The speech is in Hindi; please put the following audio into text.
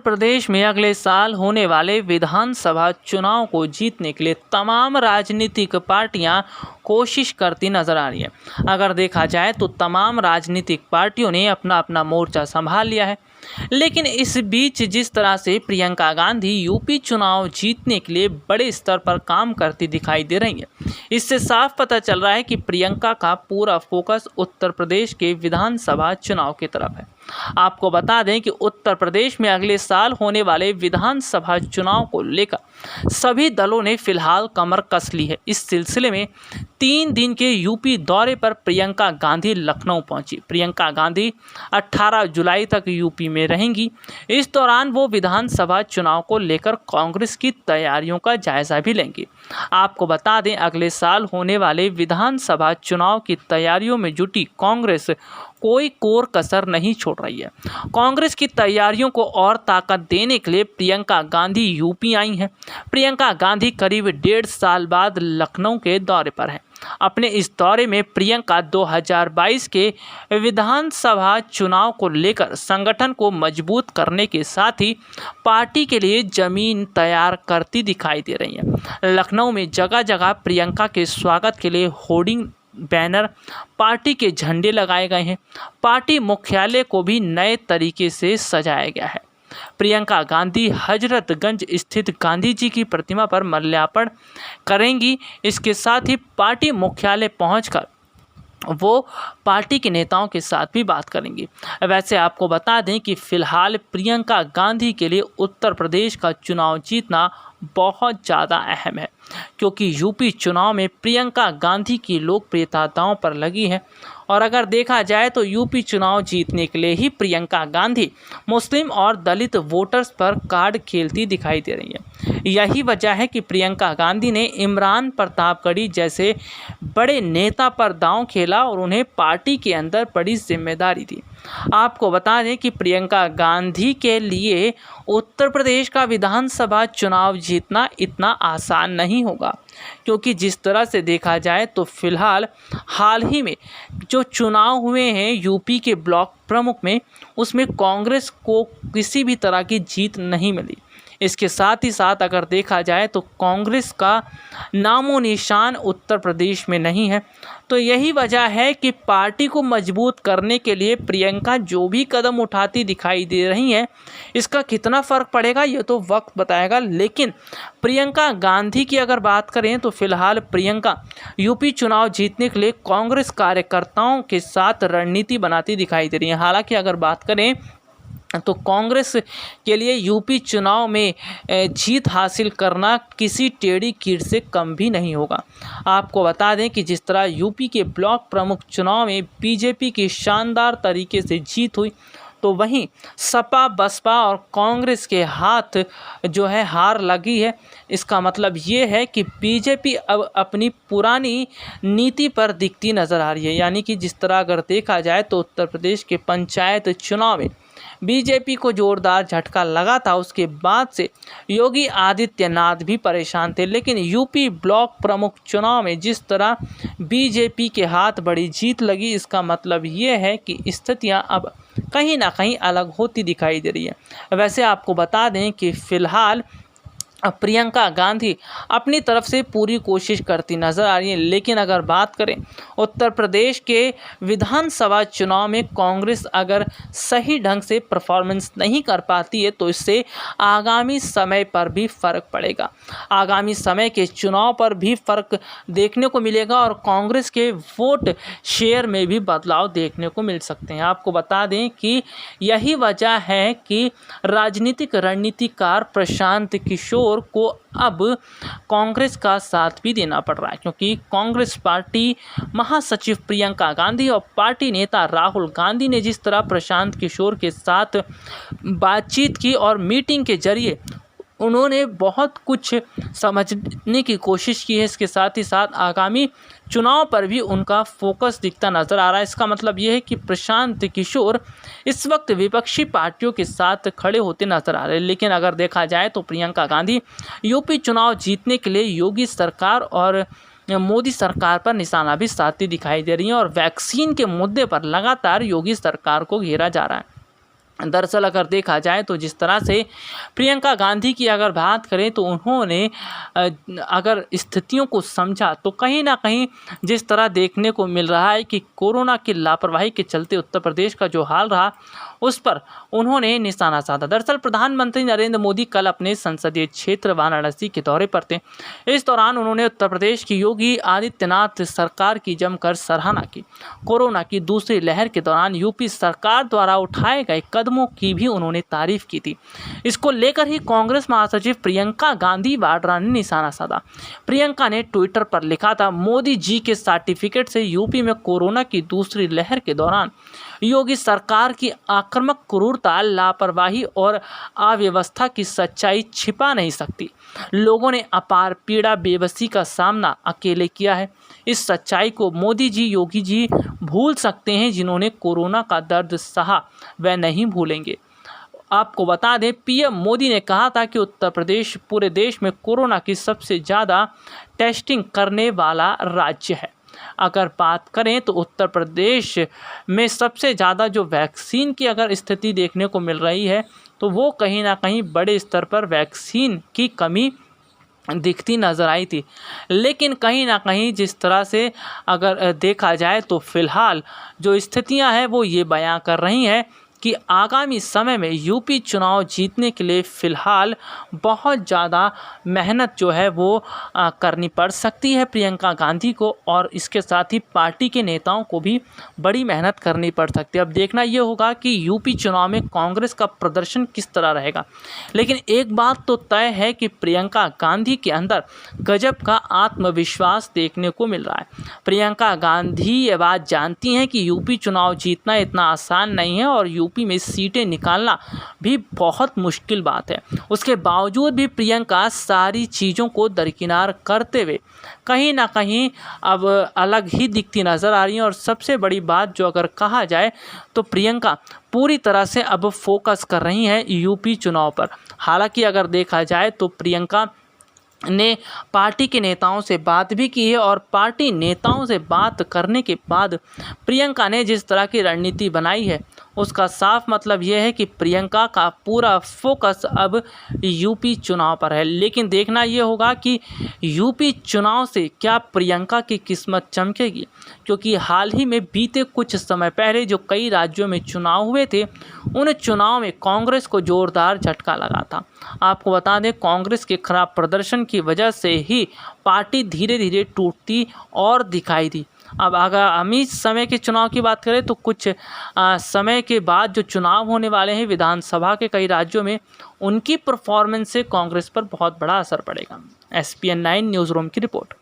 प्रदेश में अगले साल होने वाले विधानसभा चुनाव को जीतने के लिए तमाम राजनीतिक पार्टियां कोशिश करती नजर आ रही है। अगर देखा जाए तो तमाम राजनीतिक पार्टियों ने अपना अपना मोर्चा संभाल लिया है। लेकिन इस बीच जिस तरह से प्रियंका गांधी यूपी चुनाव जीतने के लिए बड़े स्तर पर काम करती दिखाई दे रही है, इससे साफ पता चल रहा है कि प्रियंका का पूरा फोकस उत्तर प्रदेश के विधानसभा चुनाव की तरफ है। आपको बता दें कि उत्तर प्रदेश में अगले साल होने वाले विधानसभा चुनाव को लेकर सभी दलों ने फिलहाल कमर कस ली है। इस सिलसिले में 3 दिन के यूपी दौरे पर प्रियंका गांधी लखनऊ पहुंची। प्रियंका गांधी 18 जुलाई तक यूपी में रहेंगी। इस दौरान वो विधानसभा चुनाव को लेकर कांग्रेस की तैयारियों का जायजा भी लेंगी। आपको बता दें, अगले साल होने वाले विधानसभा चुनाव की तैयारियों में जुटी कांग्रेस कोई कोर कसर नहीं छोड़ रही है। कांग्रेस की तैयारियों को और ताकत देने के लिए प्रियंका गांधी यूपी आई हैं। प्रियंका गांधी करीब 1.5 साल बाद लखनऊ के दौरे पर हैं। अपने इस दौरे में प्रियंका 2022 के विधानसभा चुनाव को लेकर संगठन को मजबूत करने के साथ ही पार्टी के लिए जमीन तैयार करती दिखाई दे रही हैं। लखनऊ में जगह जगह प्रियंका के स्वागत के लिए होर्डिंग, बैनर, पार्टी के झंडे लगाए गए हैं। पार्टी मुख्यालय को भी नए तरीके से सजाया गया है। प्रियंका गांधी हजरतगंज स्थित गांधी जी की प्रतिमा पर माल्यार्पण करेंगी। इसके साथ ही पार्टी मुख्यालय पहुंचकर वो पार्टी के नेताओं के साथ भी बात करेंगी। वैसे आपको बता दें कि फिलहाल प्रियंका गांधी के लिए उत्तर प्रदेश का चुनाव जीतना बहुत ज़्यादा अहम है, क्योंकि यूपी चुनाव में प्रियंका गांधी की लोकप्रियता दांव पर लगी है। और अगर देखा जाए तो यूपी चुनाव जीतने के लिए ही प्रियंका गांधी मुस्लिम और दलित वोटर्स पर कार्ड खेलती दिखाई दे रही है। यही वजह है कि प्रियंका गांधी ने इमरान प्रतापगढ़ी जैसे बड़े नेता पर दांव खेला और उन्हें पार्टी के अंदर बड़ी जिम्मेदारी दी। आपको बता दें कि प्रियंका गांधी के लिए उत्तर प्रदेश का विधानसभा चुनाव जीतना इतना आसान नहीं होगा, क्योंकि जिस तरह से देखा जाए तो फिलहाल हाल ही में जो चुनाव हुए हैं यूपी के ब्लॉक प्रमुख में, उसमें कांग्रेस को किसी भी तरह की जीत नहीं मिली। इसके साथ ही साथ अगर देखा जाए तो कांग्रेस का नामो निशान उत्तर प्रदेश में नहीं है। तो यही वजह है कि पार्टी को मजबूत करने के लिए प्रियंका जो भी कदम उठाती दिखाई दे रही हैं, इसका कितना फ़र्क पड़ेगा ये तो वक्त बताएगा। लेकिन प्रियंका गांधी की अगर बात करें तो फिलहाल प्रियंका यूपी चुनाव जीतने के लिए कांग्रेस कार्यकर्ताओं के साथ रणनीति बनाती दिखाई दे रही हैं। हालांकि अगर बात करें तो कांग्रेस के लिए यूपी चुनाव में जीत हासिल करना किसी टेढ़ी कीड़ से कम भी नहीं होगा। आपको बता दें कि जिस तरह यूपी के ब्लॉक प्रमुख चुनाव में बीजेपी की शानदार तरीके से जीत हुई, तो वहीं सपा, बसपा और कांग्रेस के हाथ जो है हार लगी है। इसका मतलब ये है कि बीजेपी अब अपनी पुरानी नीति पर दिखती नज़र आ रही है। यानी कि जिस तरह अगर देखा जाए तो उत्तर प्रदेश के पंचायत चुनाव में बीजेपी को जोरदार झटका लगा था, उसके बाद से योगी आदित्यनाथ भी परेशान थे। लेकिन यूपी ब्लॉक प्रमुख चुनाव में जिस तरह बीजेपी के हाथ बड़ी जीत लगी, इसका मतलब ये है कि स्थितियां अब कहीं ना कहीं अलग होती दिखाई दे रही है। वैसे आपको बता दें कि फिलहाल प्रियंका गांधी अपनी तरफ से पूरी कोशिश करती नज़र आ रही है। लेकिन अगर बात करें उत्तर प्रदेश के विधानसभा चुनाव में कांग्रेस अगर सही ढंग से परफॉर्मेंस नहीं कर पाती है, तो इससे आगामी समय पर भी फ़र्क पड़ेगा। आगामी समय के चुनाव पर भी फ़र्क देखने को मिलेगा और कांग्रेस के वोट शेयर में भी बदलाव देखने को मिल सकते हैं। आपको बता दें कि यही वजह है कि राजनीतिक रणनीतिकार प्रशांत किशोर को अब कांग्रेस का साथ भी देना पड़ रहा है, क्योंकि कांग्रेस पार्टी महासचिव प्रियंका गांधी और पार्टी नेता राहुल गांधी ने जिस तरह प्रशांत किशोर के साथ बातचीत की और मीटिंग के जरिए उन्होंने बहुत कुछ समझने की कोशिश की है। इसके साथ ही साथ आगामी चुनाव पर भी उनका फोकस दिखता नज़र आ रहा है। इसका मतलब ये है कि प्रशांत किशोर इस वक्त विपक्षी पार्टियों के साथ खड़े होते नजर आ रहे हैं। लेकिन अगर देखा जाए तो प्रियंका गांधी यूपी चुनाव जीतने के लिए योगी सरकार और मोदी सरकार पर निशाना भी साधती दिखाई दे रही है और वैक्सीन के मुद्दे पर लगातार योगी सरकार को घेरा जा रहा है। दरअसल अगर देखा जाए तो जिस तरह से प्रियंका गांधी की अगर बात करें तो उन्होंने अगर स्थितियों को समझा तो कहीं ना कहीं जिस तरह देखने को मिल रहा है कि कोरोना की लापरवाही के चलते उत्तर प्रदेश का जो हाल रहा उस पर उन्होंने निशाना साधा। दरअसल प्रधानमंत्री नरेंद्र मोदी कल अपने संसदीय क्षेत्र वाराणसी के दौरे पर थे। इस दौरान उन्होंने उत्तर प्रदेश की योगी आदित्यनाथ सरकार की जमकर सराहना की। कोरोना की दूसरी लहर के दौरान यूपी सरकार द्वारा उठाए गए कदमों की भी उन्होंने तारीफ की थी। इसको लेकर ही कांग्रेस महासचिव प्रियंका गांधी वाड्रा ने निशाना साधा। प्रियंका ने ट्विटर पर लिखा था, मोदी जी के सर्टिफिकेट से यूपी में कोरोना की दूसरी लहर के दौरान योगी सरकार की आक्रामक क्रूरता, लापरवाही और अव्यवस्था की सच्चाई छिपा नहीं सकती। लोगों ने अपार पीड़ा, बेबसी का सामना अकेले किया है। इस सच्चाई को मोदी जी, योगी जी भूल सकते हैं। जिन्होंने कोरोना का दर्द सहा वह नहीं भूलेंगे। आपको बता दें, पीएम मोदी ने कहा था कि उत्तर प्रदेश पूरे देश में कोरोना की सबसे ज़्यादा टेस्टिंग करने वाला राज्य है। अगर बात करें तो उत्तर प्रदेश में सबसे ज़्यादा जो वैक्सीन की अगर स्थिति देखने को मिल रही है तो वो कहीं ना कहीं बड़े स्तर पर वैक्सीन की कमी दिखती नज़र आई थी। लेकिन कहीं ना कहीं जिस तरह से अगर देखा जाए तो फ़िलहाल जो स्थितियां हैं वो ये बयां कर रही हैं कि आगामी समय में यूपी चुनाव जीतने के लिए फ़िलहाल बहुत ज़्यादा मेहनत जो है वो करनी पड़ सकती है प्रियंका गांधी को, और इसके साथ ही पार्टी के नेताओं को भी बड़ी मेहनत करनी पड़ सकती है। अब देखना ये होगा कि यूपी चुनाव में कांग्रेस का प्रदर्शन किस तरह रहेगा। लेकिन एक बात तो तय है कि प्रियंका गांधी के अंदर गजब का आत्मविश्वास देखने को मिल रहा है। प्रियंका गांधी ये बात जानती हैं कि यूपी चुनाव जीतना इतना आसान नहीं है और यूपी में सीटें निकालना भी बहुत मुश्किल बात है। उसके बावजूद भी प्रियंका सारी चीज़ों को दरकिनार करते हुए कहीं ना कहीं अब अलग ही दिखती नज़र आ रही है। और सबसे बड़ी बात जो अगर कहा जाए तो प्रियंका पूरी तरह से अब फोकस कर रही हैं यूपी चुनाव पर। हालांकि अगर देखा जाए तो प्रियंका ने पार्टी के नेताओं से बात भी की है और पार्टी नेताओं से बात करने के बाद प्रियंका ने जिस तरह की रणनीति बनाई है उसका साफ मतलब यह है कि प्रियंका का पूरा फोकस अब यूपी चुनाव पर है। लेकिन देखना यह होगा कि यूपी चुनाव से क्या प्रियंका की किस्मत चमकेगी, क्योंकि हाल ही में बीते कुछ समय पहले जो कई राज्यों में चुनाव हुए थे उन चुनाव में कांग्रेस को जोरदार झटका लगा था। आपको बता दें, कांग्रेस के खराब प्रदर्शन की वजह से ही पार्टी धीरे धीरे टूटती और दिखाई दी। अब आगामी समय के चुनाव की बात करें तो कुछ समय के बाद जो चुनाव होने वाले हैं विधानसभा के कई राज्यों में, उनकी परफॉर्मेंस से कांग्रेस पर बहुत बड़ा असर पड़ेगा। SPN 9 न्यूज़ रूम की रिपोर्ट।